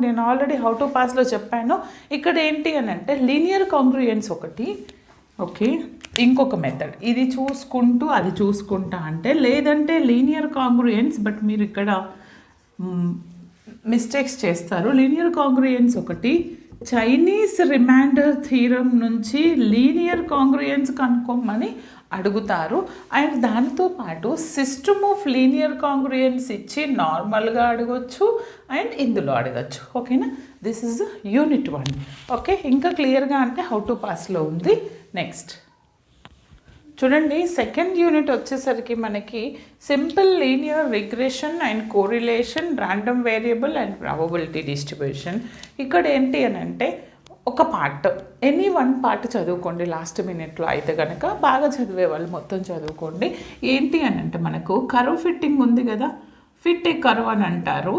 నేను already how to పాస్లో చెప్పాను. ఇక్కడ ఏంటి అని అంటే లీనియర్ కాంగ్రూయెన్స్ ఒకటి, ఓకే. ఇంకొక మెథడ్ ఇది చూసుకుంటూ అది చూసుకుంటా అంటే, లేదంటే లీనియర్ కాంగ్రూయెన్స్ బట్ మీరు ఇక్కడ మిస్టేక్స్ చేస్తారు. లీనియర్ కాంగ్రూయెన్స్ ఒకటి, చైనీస్ రిమైండర్ థీరం నుంచి లీనియర్ కాంగ్రూయెన్స్ కనుక్కోమని అడుగుతారు. అండ్ దానితో పాటు సిస్టమ్ ఆఫ్ లీనియర్ కాంగ్రూయెన్స్ ఇచ్చి నార్మల్గా అడగొచ్చు అండ్ ఇందులో అడగచ్చు. ఓకేనా, దిస్ ఇస్ యూనిట్ 1. ఓకే, ఇంకా క్లియర్గా అంటే హౌ టు పాస్లో ఉంది. నెక్స్ట్ చూడండి, సెకండ్ యూనిట్ వచ్చేసరికి మనకి simple linear regression and correlation, random variable and probability distribution. ఇక్కడ ఏంటి అని అంటే ఒక పార్ట్, ఎనీ వన్ పార్ట్ చదువుకోండి లాస్ట్ మినిట్లో అయితే కనుక. బాగా చదివే వాళ్ళు మొత్తం చదువుకోండి. ఏంటి అని అంటే మనకు కర్వ్ ఫిట్టింగ్ ఉంది కదా, ఫిట్ ఏ కర్వ్ అని అంటారు.